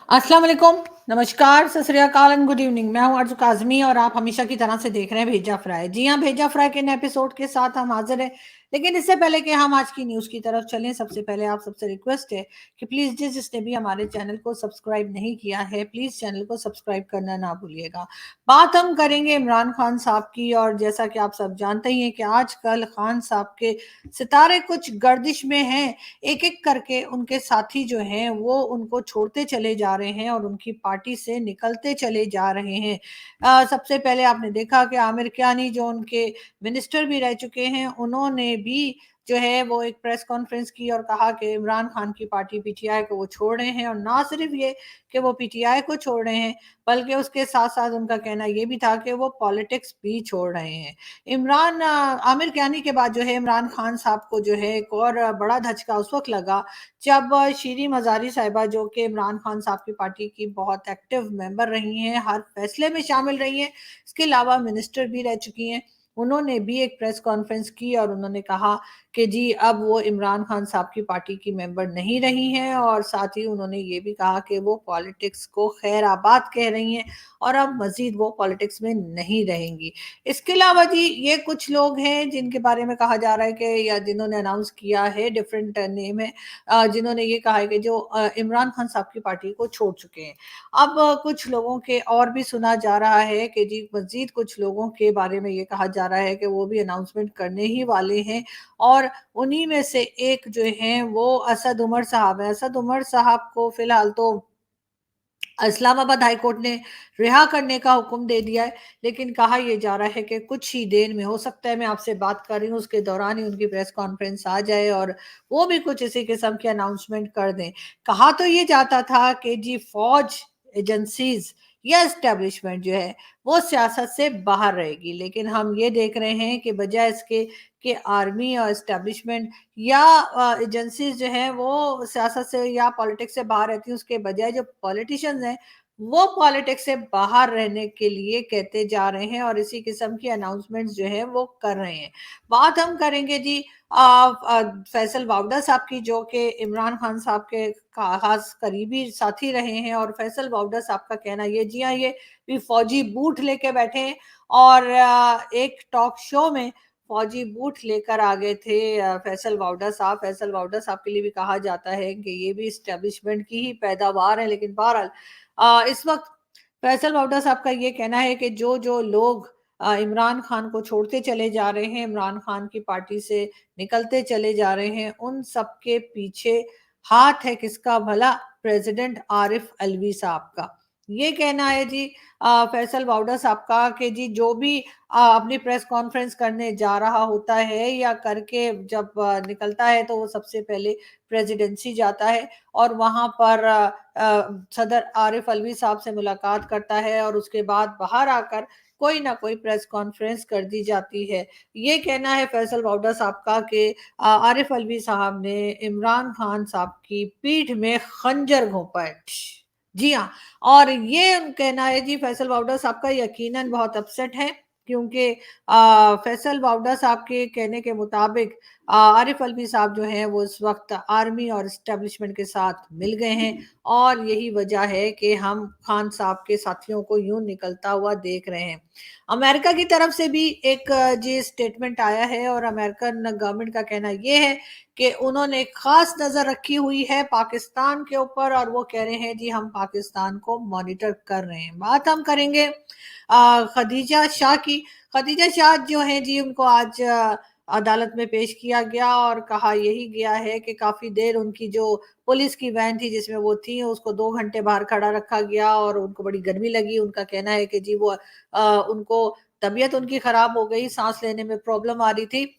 अस्सलाम वालेकुम, नमस्कार, सत श्री अकाल एंड गुड इवनिंग। मैं हूं अर्ज़ काज़मी और आप हमेशा की तरह से देख रहे हैं भेजा फ्राई। जी हाँ, भेजा फ्राई के नए एपिसोड के साथ हम हाज़िर हैं। लेकिन इससे पहले कि हम आज की न्यूज़ की तरफ चलें, सबसे पहले आप सबसे रिक्वेस्ट है कि प्लीज़ जिसने भी हमारे चैनल को सब्सक्राइब नहीं किया है, प्लीज़ चैनल को सब्सक्राइब करना ना भूलिएगा। बात हम करेंगे इमरान खान साहब की, और जैसा कि आप सब जानते ही हैं कि आजकल खान साहब के सितारे कुछ गर्दिश में हैं। एक-एक करके उनके साथी जो हैं वो उनको छोड़ते चले जा रहे हैं और उनकी पार्टी से निकलते चले जा रहे हैं। सबसे पहले आपने देखा कि आमिर कियानी जो उनके मिनिस्टर भी रह चुके हैं, उन्होंने भी जो है वो एक प्रेस कॉन्फ्रेंस की और कहा कि इमरान खान की पार्टी पीटीआई को वो छोड़ रहे हैं, और ना सिर्फ ये कि वो पीटीआई को छोड़ रहे हैं, बल्कि उसके साथ-साथ उनका कहना ये भी था कि वो पॉलिटिक्स भी छोड़ रहे हैं। आमिर कियानी के बाद जो है इमरान खान साहब को जो है एक और बड़ा धचका उस वक़्त लगा जब शीरी मज़ारी साहिबा, जो कि इमरान खान साहब की पार्टी की बहुत एक्टिव मेंबर रही हैं, हर फैसले में शामिल रही हैं, इसके अलावा मिनिस्टर भी रह चुकी हैं। उन्होंने भी एक प्रेस कॉन्फ्रेंस की और उन्होंने कहा कि जी अब वो इमरान खान साहब की पार्टी की मेंबर नहीं रही हैं, और साथ ही उन्होंने ये भी कहा कि वो पॉलिटिक्स को खैराबाद कह रही हैं और अब मज़ीद वो पॉलिटिक्स में नहीं रहेंगी। इसके अलावा जी ये कुछ लोग हैं जिनके बारे में कहा जा रहा है कि, या जिन्होंने अनाउंस किया है, डिफरेंट नेम है, जिन्होंने ये कहा है कि जो इमरान खान साहब की पार्टी को छोड़ चुके हैं। अब कुछ लोगों के और भी सुना जा रहा है कि जी मज़ीद कुछ लोगों के बारे में ये कहा जा रहा है कि वो भी अनाउंसमेंट करने ही वाले हैं, और उन्हीं में से एक जो हैं वो असद उमर साहब हैं। असद उमर साहब को फ़िलहाल तो इस्लामाबाद हाई कोर्ट ने रिहा करने का हुक्म दे दिया है, लेकिन कहा यह जा रहा है कि कुछ ही देर में, हो सकता है मैं आपसे बात कर रही हूँ उसके दौरान ही उनकी प्रेस कॉन्फ्रेंस आ जाए और वो भी कुछ इसी किस्म की अनाउंसमेंट कर दें। कहा तो ये जाता था कि जी फौज, एजेंसीज या एस्टेब्लिशमेंट जो है वो सियासत से बाहर रहेगी, लेकिन हम ये देख रहे हैं कि बजाय इसके कि आर्मी और एस्टेब्लिशमेंट या एजेंसीज जो हैं वो सियासत से या पॉलिटिक्स से बाहर रहती हैं, उसके बजाय जो पॉलिटिशियंस हैं वो पॉलिटिक्स से बाहर रहने के लिए कहते जा रहे हैं और इसी किस्म की अनाउंसमेंट्स जो है वो कर रहे हैं। बात हम करेंगे जी फैसल वावड़ा साहब की, जो कि इमरान खान साहब के खास करीबी साथी रहे हैं, और फैसल वावड़ा साहब का कहना ये, जी हाँ, ये भी फौजी बूट लेके बैठे हैं और एक टॉक शो में फौजी बूट लेकर आ गए थे फैसल वावड़ा साहब। फैसल वावड़ा साहब के लिए भी कहा जाता है कि ये भी एस्टेब्लिशमेंट की ही पैदावार है, लेकिन बहरहाल इस वक़्त फैसल वावड़ा साहब का ये कहना है कि जो लोग इमरान खान को छोड़ते चले जा रहे हैं, इमरान खान की पार्टी से निकलते चले जा रहे हैं, उन सबके पीछे हाथ है किसका भला? प्रेज़िडेंट आरिफ अलवी साहब का। ये कहना है जी फैसल वावड़ा साहब का कि जी जो भी अपनी प्रेस कॉन्फ्रेंस करने जा रहा होता है या करके जब निकलता है तो वो सबसे पहले प्रेज़िडेंसी जाता है और वहाँ पर सदर आरिफ अलवी साहब से मुलाकात करता है और उसके बाद बाहर आकर कोई ना कोई प्रेस कॉन्फ्रेंस कर दी जाती है। ये कहना है फैसल वावड़ा साहब का कि आरिफ अलवी साहब ने इमरान खान साहब की पीठ में खंजर घोंपा है। जी हाँ, और ये कहना है जी फैसल वावड़ा साहब का, यकीनन बहुत अपसेट है, क्योंकि फैसल वावड़ा साहब के कहने के मुताबिक आरिफ अलवी साहब जो हैं वो इस वक़्त आर्मी और एस्टेब्लिशमेंट के साथ मिल गए हैं और यही वजह है कि हम खान साहब के साथियों को यूँ निकलता हुआ देख रहे हैं। अमेरिका की तरफ से भी एक जी स्टेटमेंट आया है और अमेरिकन गवर्नमेंट का कहना ये है कि उन्होंने ख़ास नज़र रखी हुई है पाकिस्तान के ऊपर और वो कह रहे हैं जी हम पाकिस्तान को मॉनिटर कर रहे हैं। बात हम करेंगे खदीजा शाह की। खदीजा शाह जो हैं जी उनको आज अदालत में पेश किया गया और कहा यही गया है कि काफ़ी देर उनकी जो पुलिस की वैन थी जिसमें वो थी उसको 2 घंटे बाहर खड़ा रखा गया और उनको बड़ी गर्मी लगी। उनका कहना है कि जी वो उनको तबीयत उनकी ख़राब हो गई, साँस लेने में प्रॉब्लम आ रही थी।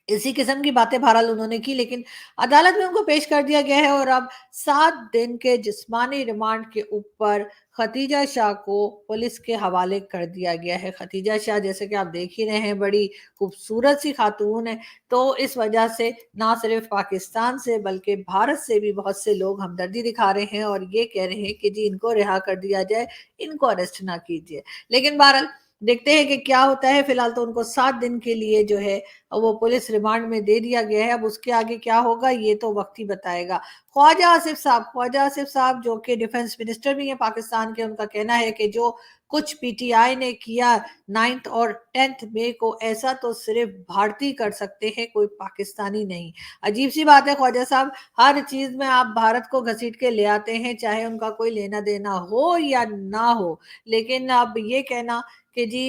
इसी किस्म की बातें बहरहाल उन्होंने की, लेकिन अदालत में उनको पेश कर दिया गया है और अब 7 दिन के जिस्मानी रिमांड के ऊपर खतीजा शाह को पुलिस के हवाले कर दिया गया है। खतीजा शाह जैसे कि आप देख ही रहे हैं बड़ी खूबसूरत सी खातून है, तो इस वजह से ना सिर्फ पाकिस्तान से बल्कि भारत से भी बहुत से लोग हमदर्दी दिखा रहे हैं और ये कह रहे हैं कि जी इनको रिहा कर दिया जाए, इनको अरेस्ट ना कीजिए। लेकिन बहरहाल देखते हैं कि क्या होता है। फिलहाल तो उनको 7 दिन के लिए जो है वो पुलिस रिमांड में दे दिया गया है। अब उसके आगे क्या होगा ये तो वक्त ही बताएगा। ख्वाजा आसिफ साहब जो कि डिफेंस मिनिस्टर भी हैं पाकिस्तान के, उनका कहना है कि जो कुछ पीटीआई ने किया 9 और 10 मई को, ऐसा तो सिर्फ भारतीय कर सकते हैं, कोई पाकिस्तानी नहीं। अजीब सी बात है ख्वाजा साहब, हर चीज में आप भारत को घसीट के ले आते हैं, चाहे उनका कोई लेना देना हो या ना हो। लेकिन अब ये कहना कि जी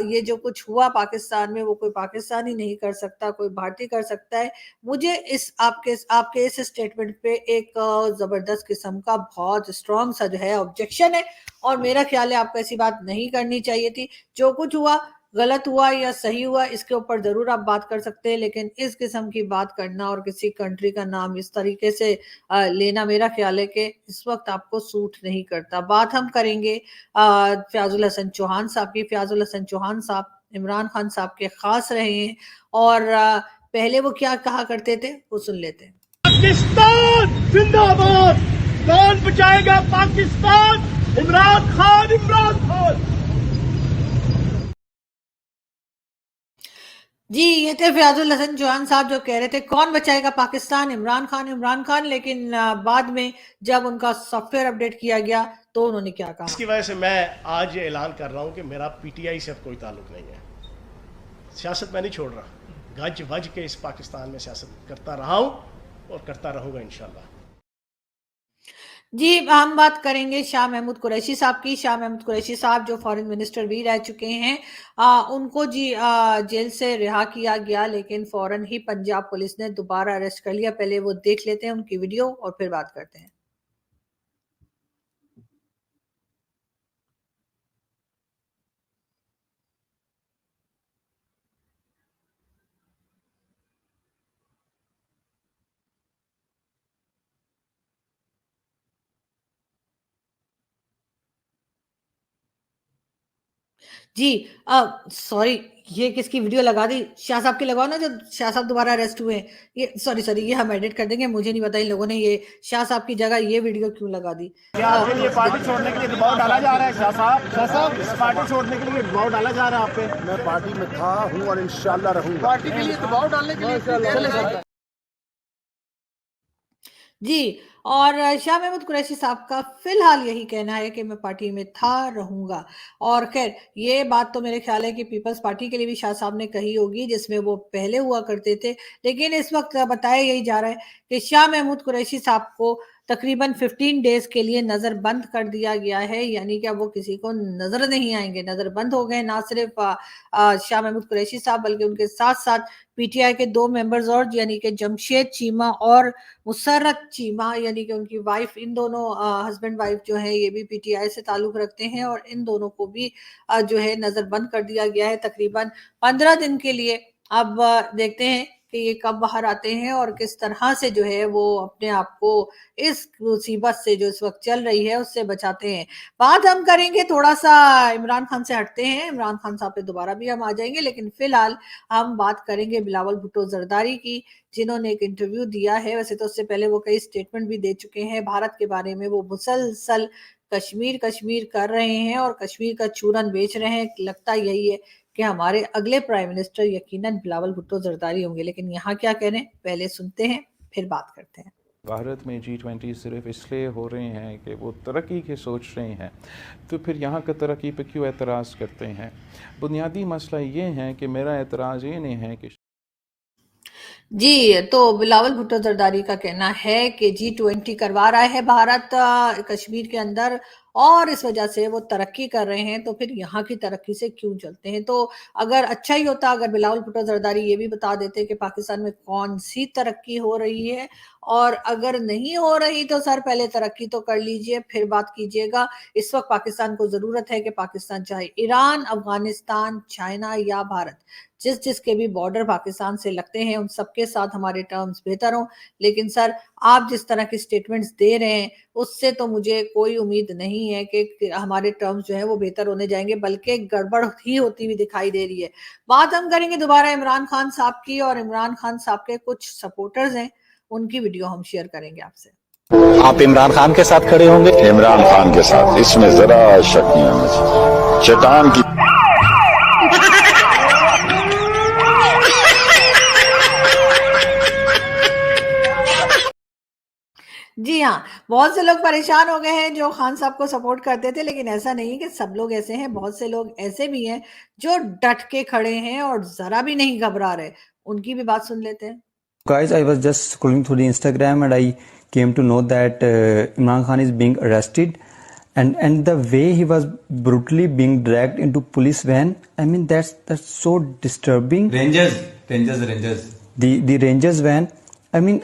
ये जो कुछ हुआ पाकिस्तान में वो कोई पाकिस्तानी नहीं कर सकता, कोई भारतीय कर सकता है। मुझे इस आपके आपके इस स्टेटमेंट पे एक जबरदस्त किस्म का बहुत स्ट्रॉन्ग सा जो है ऑब्जेक्शन है, और मेरा ख्याल है आपको ऐसी बात नहीं करनी चाहिए थी। जो कुछ हुआ गलत हुआ या सही हुआ इसके ऊपर जरूर आप बात कर सकते हैं, लेकिन इस किस्म की बात करना और किसी कंट्री का नाम इस तरीके से लेना, मेरा ख्याल है कि इस वक्त आपको सूट नहीं करता। बात हम करेंगे फयाजुल हसन चौहान साहब की। फयाजुल हसन चौहान साहब इमरान खान साहब के खास रहे हैं, और पहले वो क्या कहा करते थे वो सुन लेते हैं। पाकिस्तान जिंदाबाद, कौन बचाएगा पाकिस्तान? इमरान खान, इमरान खान। जी ये थे फयाजुल हसन चौहान साहब जो कह रहे थे कौन बचाएगा पाकिस्तान, इमरान खान, इमरान खान। लेकिन बाद में जब उनका सॉफ्टवेयर अपडेट किया गया तो उन्होंने क्या कहा। इसकी वजह से मैं आज ये ऐलान कर रहा हूं कि मेरा पीटीआई से अब कोई ताल्लुक नहीं है। सियासत मैं नहीं छोड़ रहा, गज वज के इस पाकिस्तान में सियासत करता रहा हूं और करता रहूंगा इंशाल्लाह। जी हम बात करेंगे शाह महमूद कुरैशी साहब की। शाह महमूद कुरैशी साहब जो फॉरेन मिनिस्टर भी रह चुके हैं, उनको जी जेल से रिहा किया गया, लेकिन फौरन ही पंजाब पुलिस ने दोबारा अरेस्ट कर लिया। पहले वो देख लेते हैं उनकी वीडियो और फिर बात करते हैं। जी सॉरी, ये किसकी वीडियो लगा दी? शाह साहब की लगाओ ना, जो शाह साहब दोबारा अरेस्ट हुए हैं। ये सॉरी ये हम एडिट कर देंगे, मुझे नहीं पता इन लोगों ने ये शाह साहब की जगह ये वीडियो क्यों लगा दी। क्या आपके लिए पार्टी छोड़ने के लिए दबाव डाला जा रहा है? शाह साहब इस पार्टी छोड़ने के लिए दबाव डाला जा रहा है आप पे? मैं पार्टी में था, हूँ और इंशाल्लाह रहूंगा। पार्टी के लिए दबाव डालने के लिए जी, और शाह महमूद कुरैशी साहब का फिलहाल यही कहना है कि मैं पार्टी में था, रहूंगा। और खैर ये बात तो मेरे ख्याल है कि पीपल्स पार्टी के लिए भी शाह साहब ने कही होगी, जिसमें वो पहले हुआ करते थे। लेकिन इस वक्त बताया यही जा रहा है कि शाह महमूद कुरैशी साहब को तकरीबन 15 डेज के लिए नजर बंद कर दिया गया है, यानी कि अब वो किसी को नजर नहीं आएंगे, नजर बंद हो गए। ना सिर्फ शाह महमूद कुरैशी साहब बल्कि उनके साथ साथ पीटीआई के 2 मेंबर्स और, यानी कि जमशेद चीमा और मुसर्रत चीमा, यानी कि उनकी वाइफ, इन दोनों हस्बैंड वाइफ जो है ये भी पीटीआई से ताल्लुक रखते हैं, और इन दोनों को भी जो है नजर बंद कर दिया गया है तकरीबन 15 दिन के लिए। अब देखते हैं कि ये कब बाहर आते हैं और किस तरह से जो है वो अपने आप को इस मुसीबत से जो इस वक्त चल रही है उससे बचाते हैं। बात हम करेंगे थोड़ा सा इमरान खान से, हटते हैं, इमरान खान साहब पे दोबारा भी हम आ जाएंगे, लेकिन फिलहाल हम बात करेंगे बिलावल भुट्टो जरदारी की, जिन्होंने एक इंटरव्यू दिया है। वैसे तो उससे पहले वो कई स्टेटमेंट भी दे चुके हैं भारत के बारे में। वो मुसलसल कश्मीर कर रहे हैं और कश्मीर का चूरन बेच रहे हैं। लगता यही है कि हमारे अगले प्राइम मिनिस्टर यकीनन बिलावल भुट्टो जरदारी होंगे। लेकिन यहाँ क्या कह रहे हैं पहले सुनते हैं फिर बात करते हैं। भारत में G20 सिर्फ इसलिए हो रहे हैं कि वो तरक्की की सोच रहे हैं, तो फिर यहाँ का तरक्की पे क्यों एतराज़ करते हैं? बुनियादी मसला ये है कि मेरा एतराज़ ये नहीं है कि जी, तो बिलावल भुट्टो जरदारी का कहना है कि G20 करवा रहा है भारत कश्मीर के अंदर, और इस वजह से वो तरक्की कर रहे हैं, तो फिर यहाँ की तरक्की से क्यों चलते हैं? तो अगर अच्छा ही होता अगर बिलावल भुट्टो जरदारी ये भी बता देते कि पाकिस्तान में कौन सी तरक्की हो रही है, और अगर नहीं हो रही तो सर पहले तरक्की तो कर लीजिए फिर बात कीजिएगा। इस वक्त पाकिस्तान को जरूरत है कि पाकिस्तान, चाहे ईरान, अफगानिस्तान, चाइना या भारत, जिस जिसके भी बॉर्डर पाकिस्तान से लगते हैं उन सबके साथ हमारे टर्म्स बेहतर हों। लेकिन सर आप जिस तरह की स्टेटमेंट्स दे रहे हैं उससे तो मुझे कोई उम्मीद नहीं है कि हमारे टर्म्स जो है वो बेहतर होने जाएंगे, बल्कि गड़बड़ ही होती हुई दिखाई दे रही है। बात हम करेंगे दोबारा इमरान खान साहब की, और इमरान खान साहब के कुछ सपोर्टर्स हैं, उनकी वीडियो हम शेयर करेंगे आपसे। आप इमरान खान के साथ खड़े होंगे? इमरान खान के साथ, इसमें जरा शक नहीं है मुझे। शैतान की جی ہاں، بہت سے لوگ پریشان ہو گئے ہیں جو خان صاحب کو سپورٹ کرتے تھے، لیکن ایسا نہیں کہ سب لوگ ایسے ہیں، بہت سے لوگ ایسے بھی ہیں جو ڈٹ کے کھڑے ہیں اور ذرا بھی نہیں گھبرا رہے. ان کی بھی بات سن لیتے ہیں. Guys, I was just scrolling through the Instagram and I came to know that Imran Khan is being arrested, and the way he was brutally being dragged into police van, I mean that's so disturbing. Rangers. The Rangers van, I mean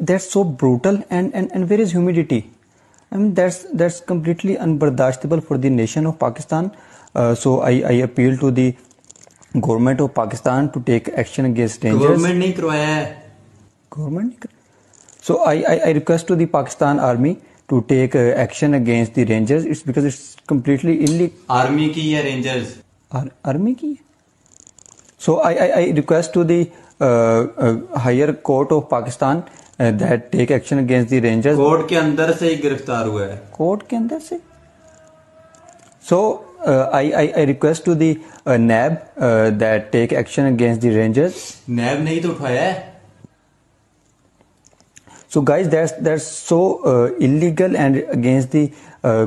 that's so brutal, and where is humidity? I mean that's completely unbardashtable for the nation of Pakistan. So I appeal to the government of Pakistan to take action against Rangers. Government نہیں کروایا ہے. Government. So I request to the Pakistan Army to take action against the Rangers. It's because it's completely illegal. Army کی یا rangers? Army ki? So I request to the higher court of Pakistan that take action against the Rangers. Court کے اندر سے ہی گرفتار ہوا ہے. Court ke andar se? So I request to the NAB that take action against the Rangers. NAB نے ہی تو اٹھایا ہے. So guys, that's so illegal and against the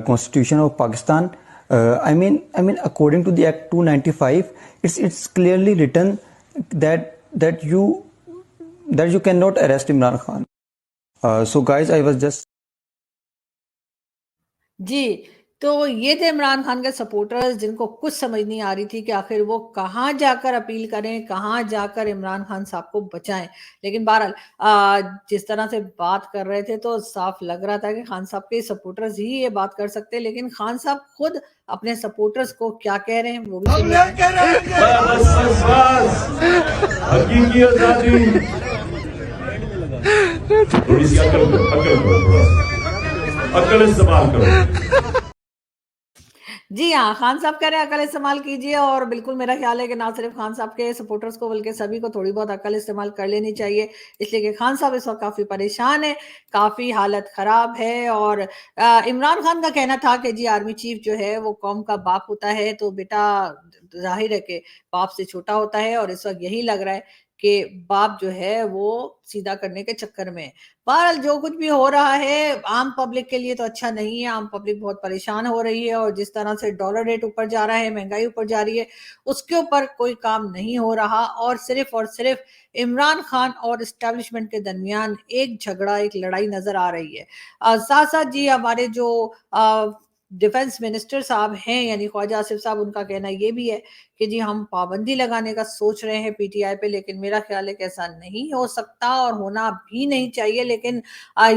Constitution of Pakistan. I mean, according to the Act 295, it's clearly written that you cannot arrest Imran Khan. So guys, I was just. جی تو یہ تھے عمران خان کے supporters جن کو کچھ سمجھ نہیں آ رہی تھی کہ آخر وہ کہاں جا کر اپیل کریں، کہاں جا کر عمران خان صاحب کو بچائیں. لیکن بہرحال جس طرح سے بات کر رہے تھے تو صاف لگ رہا تھا کہ خان صاحب کے سپورٹرز ہی یہ بات کر سکتے، لیکن خان صاحب خود اپنے سپورٹرز کو کیا کہہ رہے ہیں وہ بھی سن لیتے ہیں. حقیقی آزادی تھوڑی سی عقل استعمال کرو. جی ہاں، خان صاحب کہہ رہے ہیں عقل استعمال کیجئے، اور بالکل میرا خیال ہے کہ نہ صرف خان صاحب کے سپورٹرز کو بلکہ سبھی کو تھوڑی بہت عقل استعمال کر لینی چاہیے، اس لیے کہ خان صاحب اس وقت کافی پریشان ہے، کافی حالت خراب ہے. اور عمران خان کا کہنا تھا کہ جی آرمی چیف جو ہے وہ قوم کا باپ ہوتا ہے، تو بیٹا ظاہر ہے کہ باپ سے چھوٹا ہوتا ہے، اور اس وقت یہی لگ رہا ہے کہ باپ جو ہے وہ سیدھا کرنے کے چکر میں ہے. بہرحال جو کچھ بھی ہو رہا ہے عام پبلک کے لیے تو اچھا نہیں ہے، عام پبلک بہت پریشان ہو رہی ہے، اور جس طرح سے ڈالر ریٹ اوپر جا رہا ہے، مہنگائی اوپر جا رہی ہے، اس کے اوپر کوئی کام نہیں ہو رہا، اور صرف عمران خان اور اسٹیبلشمنٹ کے درمیان ایک جھگڑا، ایک لڑائی نظر آ رہی ہے. ساتھ ساتھ جی ہمارے جو ڈیفنس منسٹر صاحب ہیں یعنی خواجہ آصف صاحب، ان کا کہنا یہ بھی ہے کہ جی ہم پابندی لگانے کا سوچ رہے ہیں پی ٹی آئی پہ، لیکن میرا خیال ہے کہ ایسا نہیں ہو سکتا اور ہونا بھی نہیں چاہیے. لیکن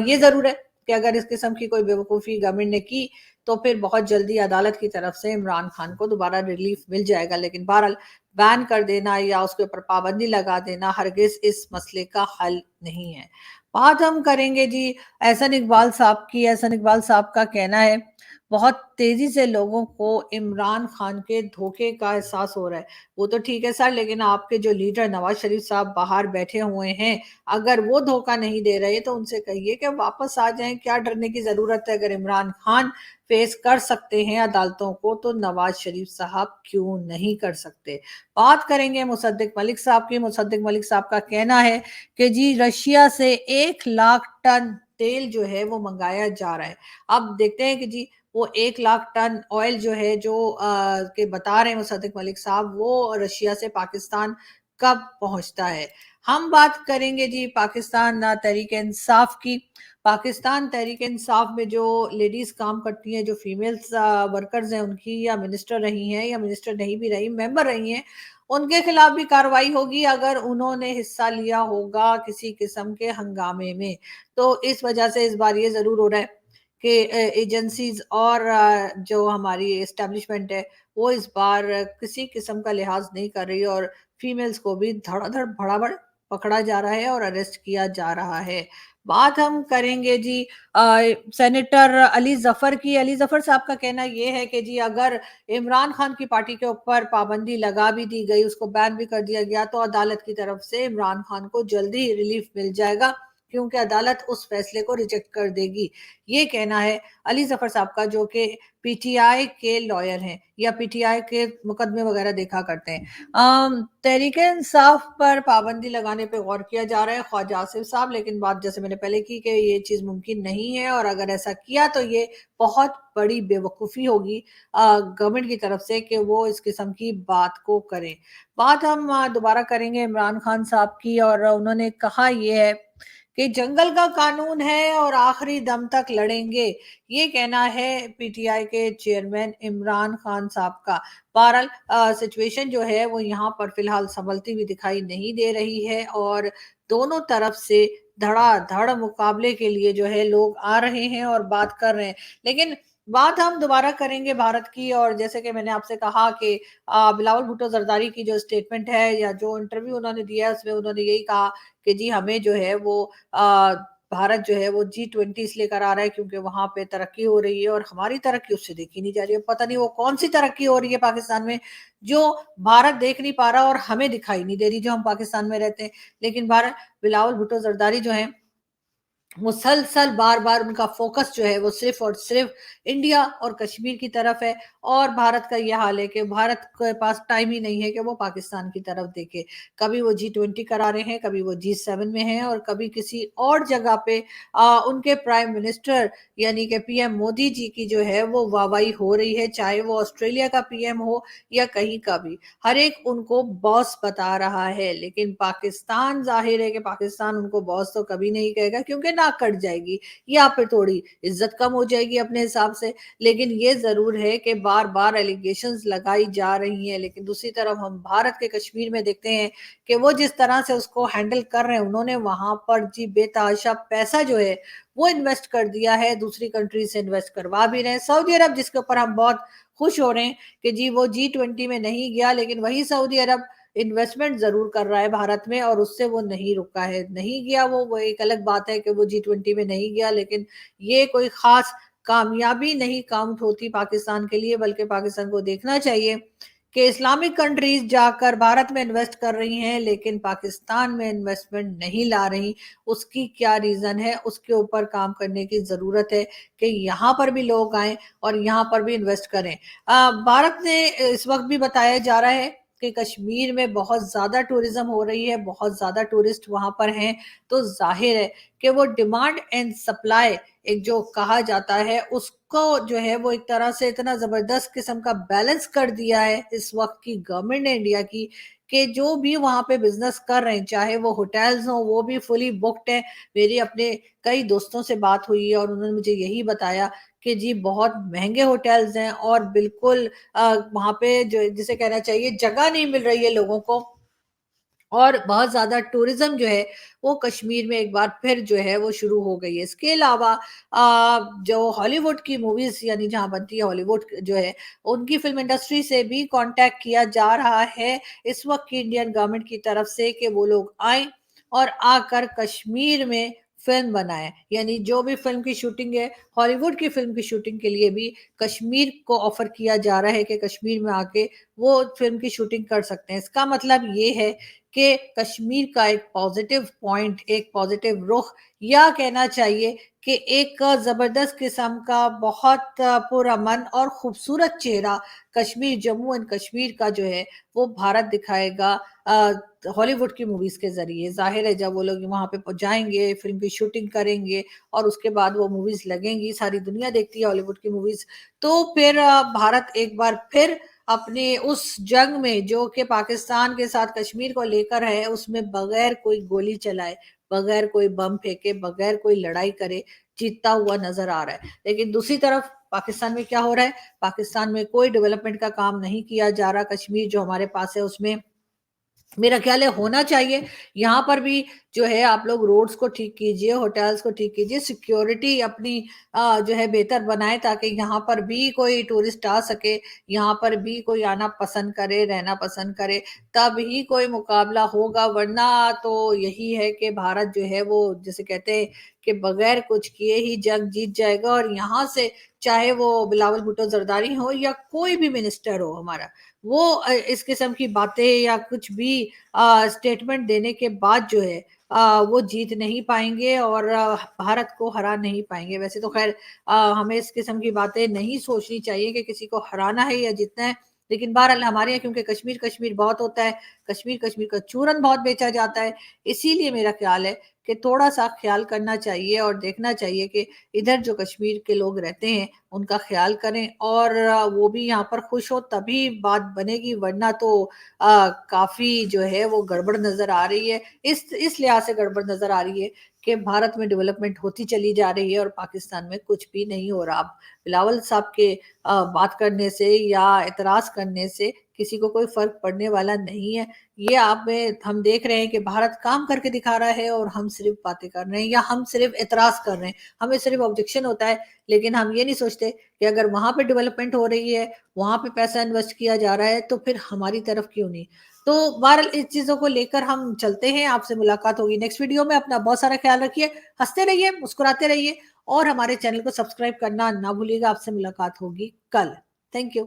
یہ ضرور ہے کہ اگر اس قسم کی کوئی بیوقوفی گورنمنٹ نے کی تو پھر بہت جلدی عدالت کی طرف سے عمران خان کو دوبارہ ریلیف مل جائے گا. لیکن بہرحال بین کر دینا یا اس کے اوپر پابندی لگا دینا ہرگز اس مسئلے کا حل نہیں ہے. بات ہم کریں گے جی احسن اقبال صاحب کی. احسن اقبال صاحب کا کہنا ہے بہت تیزی سے لوگوں کو عمران خان کے دھوکے کا احساس ہو رہا ہے. وہ تو ٹھیک ہے سر، لیکن آپ کے جو لیڈر نواز شریف صاحب باہر بیٹھے ہوئے ہیں، اگر وہ دھوکہ نہیں دے رہے تو ان سے کہیے کہ واپس آ جائیں. کیا ڈرنے کی ضرورت ہے؟ اگر عمران خان فیس کر سکتے ہیں عدالتوں کو تو نواز شریف صاحب کیوں نہیں کر سکتے؟ بات کریں گے مصدق ملک صاحب کی. مصدق ملک صاحب کا کہنا ہے کہ جی رشیا سے 1,00,000 ٹن تیل جو ہے وہ منگایا جا رہا ہے. اب دیکھتے ہیں کہ جی وہ 1,00,000 ٹن آئل جو ہے جو کہ بتا رہے ہیں مصدق ملک صاحب، وہ رشیا سے پاکستان کب پہنچتا ہے. ہم بات کریں گے جی پاکستان تحریک انصاف کی. پاکستان تحریک انصاف میں جو لیڈیز کام کرتی ہیں، جو فیمیلز ورکرز ہیں، ان کی یا منسٹر رہی ہیں یا منسٹر نہیں بھی رہی، ممبر رہی ہیں، ان کے خلاف بھی کارروائی ہوگی اگر انہوں نے حصہ لیا ہوگا کسی قسم کے ہنگامے میں. تو اس وجہ سے اس بار یہ ضرور ہو رہا ہے کہ ایجنسیز اور جو ہماری اسٹیبلشمنٹ ہے وہ اس بار کسی قسم کا لحاظ نہیں کر رہی، اور فیمیلز کو بھی دھڑا دھڑ بڑا بڑ پکڑا جا رہا ہے اور اریسٹ کیا جا رہا ہے. بات ہم کریں گے جی سینیٹر علی ظفر کی. علی ظفر صاحب کا کہنا یہ ہے کہ جی اگر عمران خان کی پارٹی کے اوپر پابندی لگا بھی دی گئی، اس کو بین بھی کر دیا گیا، تو عدالت کی طرف سے عمران خان کو جلدی ریلیف مل جائے گا क्योंकि अदालत उस फैसले को रिजेक्ट कर देगी। ये कहना है अली जफर साहब का, जो कि पीटीआई के लॉयर हैं या पीटीआई के मुकदमे वगैरह देखा करते हैं। तहरीक इंसाफ पर पाबंदी लगाने पे गौर किया जा रहा है ख्वाजा आसिफ साहब, लेकिन बात जैसे मैंने पहले की कि ये चीज़ मुमकिन नहीं है, और अगर ऐसा किया तो ये बहुत बड़ी बेवकूफ़ी होगी गवर्नमेंट की तरफ से कि वो इस किस्म की बात को करें। बात हम दोबारा करेंगे इमरान खान साहब की, और उन्होंने कहा ये है कि जंगल का कानून है और आखिरी दम तक लड़ेंगे। ये कहना है पीटीआई के चेयरमैन इमरान खान साहब का। बहरहाल सिचुएशन जो है वो यहाँ पर फिलहाल संभलती हुई दिखाई नहीं दे रही है, और दोनों तरफ से धड़ाधड़ मुकाबले के लिए जो है लोग आ रहे हैं और बात कर रहे हैं। लेकिन बात हम दोबारा करेंगे भारत की, और जैसे कि मैंने आपसे कहा कि बिलावल भुट्टो जरदारी की जो स्टेटमेंट है या जो इंटरव्यू उन्होंने दिया है, उसमें उन्होंने यही कहा कि जी हमें जो है वो भारत जो है वो G20 इसलिए करा रहा है क्योंकि वहां पे तरक्की हो रही है, और हमारी तरक्की उससे देखी नहीं जा रही है। पता नहीं वो कौन सी तरक्की हो रही है पाकिस्तान में जो भारत देख नहीं पा रहा और हमें दिखाई नहीं दे रही जो हम पाकिस्तान में रहते हैं। लेकिन भारत बिलावल भुट्टो जरदारी जो है मुसलसल बार बार उनका फोकस जो है वो सिर्फ और सिर्फ इंडिया और कश्मीर की तरफ है, और भारत का यह हाल है कि भारत के पास टाइम ही नहीं है कि वो पाकिस्तान की तरफ देखे। कभी वो G20 करा रहे हैं, कभी वो G7 में हैं, और कभी किसी और जगह पे उनके प्राइम मिनिस्टर यानी कि पीएम मोदी जी की जो है वो वाहवाही हो रही है, चाहे वो ऑस्ट्रेलिया का पीएम हो या कहीं का भी, हर एक उनको बॉस बता रहा है। लेकिन पाकिस्तान, जाहिर है कि पाकिस्तान उनको बॉस तो कभी नहीं कहेगा क्योंकि नाक कट जाएगी या फिर थोड़ी इज्जत कम हो जाएगी अपने हिसाब से। लेकिन ये जरूर है कि बार बार एलिगेशंस लगाई जा रही हैं। लेकिन दूसरी तरफ हम भारत के कश्मीर में देखते हैं कि वो जिस तरह से उसको हैंडल कर रहे हैं, उन्होंने वहां पर जी बेतहाशा पैसा जो है वो इन्वेस्ट कर दिया है, दूसरी कंट्री से इन्वेस्ट करवा भी रहे हैं। सऊदी अरब, जिसके ऊपर हम बहुत खुश हो रहे हैं कि जी वो G20 में नहीं गया, लेकिन वही सऊदी अरब इन्वेस्टमेंट जरूर कर रहा है भारत में, और उससे वो नहीं रुका है। नहीं गया वो एक अलग बात है कि वो G20 में नहीं गया, लेकिन ये कोई खास कामयाबी नहीं काउंट होती पाकिस्तान के लिए, बल्कि पाकिस्तान को देखना चाहिए कि इस्लामिक कंट्रीज जाकर भारत में इन्वेस्ट कर रही हैं लेकिन पाकिस्तान में इन्वेस्टमेंट नहीं ला रही। उसकी क्या रीजन है, उसके ऊपर काम करने की जरूरत है कि यहाँ पर भी लोग आए और यहाँ पर भी इन्वेस्ट करें। भारत ने इस वक्त भी बताया जा रहा है कि कश्मीर में बहुत ज्यादा टूरिज्म हो रही है, बहुत ज्यादा टूरिस्ट वहां पर हैं, तो जाहिर है कि वो डिमांड एंड सप्लाई एक जो कहा जाता है उसको जो है वो एक तरह से इतना जबरदस्त किस्म का बैलेंस कर दिया है इस वक्त की गवर्नमेंट ने इंडिया की, कि जो भी वहां पे बिजनेस कर रहे हैं, चाहे वो होटल्स हो, वो भी फुली बुक्ड है। मेरी अपने कई दोस्तों से बात हुई है और उन्होंने मुझे यही बताया कि जी बहुत महंगे होटल्स हैं, और बिल्कुल वहां पे जो जिसे कहना चाहिए जगह नहीं मिल रही है लोगों को, और बहुत ज्यादा टूरिज्म जो है वो कश्मीर में एक बार फिर जो है वो शुरू हो गई है। इसके अलावा जो हॉलीवुड की मूवीज यानी जहां बनती है हॉलीवुड जो है, उनकी फिल्म इंडस्ट्री से भी कांटेक्ट किया जा रहा है इस वक्त की इंडियन गवर्नमेंट की तरफ से कि वो लोग आए और आकर कश्मीर में फिल्म बनाए। यानी जो भी फिल्म की शूटिंग है, हॉलीवुड की फिल्म की शूटिंग के लिए भी कश्मीर को ऑफर किया जा रहा है कि कश्मीर में आके वो फिल्म की शूटिंग कर सकते हैं। इसका मतलब ये है कि कश्मीर का एक पॉजिटिव पॉइंट, एक पॉजिटिव रुख, या कहना चाहिए कि एक जबरदस्त किस्म का बहुत पुरअमन और खूबसूरत चेहरा कश्मीर, जम्मू एंड कश्मीर का जो है वो भारत दिखाएगा हॉलीवुड की मूवीज के जरिए। जाहिर है जब वो लोग वहां पे जाएंगे, फिल्म की शूटिंग करेंगे और उसके बाद वो मूवीज लगेंगी, सारी दुनिया देखती है हॉलीवुड की मूवीज, तो फिर भारत एक बार फिर अपने उस जंग में जो कि पाकिस्तान के साथ कश्मीर को लेकर है, उसमें बगैर कोई गोली चलाए, बगैर कोई बम फेंके, बगैर कोई लड़ाई करे, जीतता हुआ नजर आ रहा है। लेकिन दूसरी तरफ पाकिस्तान में क्या हो रहा है, पाकिस्तान में कोई डेवलपमेंट का काम नहीं किया जा रहा। कश्मीर जो हमारे पास है उसमें मेरा ख्याल है होना चाहिए। यहाँ पर भी जो है आप लोग रोड्स को ठीक कीजिए, होटल्स को ठीक कीजिए, सिक्योरिटी अपनी जो है बेहतर बनाए ताकि यहाँ पर भी कोई टूरिस्ट आ सके, यहाँ पर भी कोई आना पसंद करे, रहना पसंद करे, तब ही कोई मुकाबला होगा। वरना तो यही है कि भारत जो है वो जैसे कहते हैं कि बगैर कुछ किए ही जंग जीत जाएगा। और यहाँ से चाहे वो बिलावल भुट्टो जरदारी हो या कोई भी मिनिस्टर हो हमारा, وہ اس قسم کی باتیں یا کچھ بھی سٹیٹمنٹ دینے کے بعد جو ہے وہ جیت نہیں پائیں گے اور بھارت کو ہرا نہیں پائیں گے. ویسے تو خیر ہمیں اس قسم کی باتیں نہیں سوچنی چاہیے کہ کسی کو ہرانا ہے یا جیتنا ہے، لیکن بہرحال ہمارے یہاں کیونکہ کشمیر بہت ہوتا ہے، کشمیر کا چورن بہت بیچا جاتا ہے، اسی لیے میرا خیال ہے کہ تھوڑا سا خیال کرنا چاہیے اور دیکھنا چاہیے کہ ادھر جو کشمیر کے لوگ رہتے ہیں ان کا خیال کریں اور وہ بھی یہاں پر خوش ہو تبھی بات بنے گی، ورنہ تو کافی جو ہے وہ گڑبڑ نظر آ رہی ہے. اس لحاظ سے گڑبڑ نظر آ رہی ہے کہ بھارت میں ڈیولپمنٹ ہوتی چلی جا رہی ہے اور پاکستان میں کچھ بھی نہیں ہو رہا. بلاول صاحب کے بات کرنے سے یا اعتراض کرنے سے کسی کو کوئی فرق پڑنے والا نہیں ہے. یہ ہم دیکھ رہے ہیں کہ بھارت کام کر کے دکھا رہا ہے اور ہم صرف باتیں کر رہے ہیں یا ہم صرف اعتراض کر رہے ہیں، ہمیں صرف آبجیکشن ہوتا ہے، لیکن ہم یہ نہیں سوچتے کہ اگر وہاں پہ ڈیولپمنٹ ہو رہی ہے، وہاں پہ پیسہ انویسٹ کیا جا رہا ہے تو پھر ہماری طرف کیوں نہیں. تو بہرحال اس چیزوں کو لے کر ہم چلتے ہیں. آپ سے ملاقات ہوگی نیکسٹ ویڈیو میں. اپنا بہت سارا خیال رکھیے، ہنستے رہیے، مسکراتے رہیے اور ہمارے چینل کو سبسکرائب کرنا نہ بھولیے گا. آپ سے ملاقات ہوگی کل. Thank you.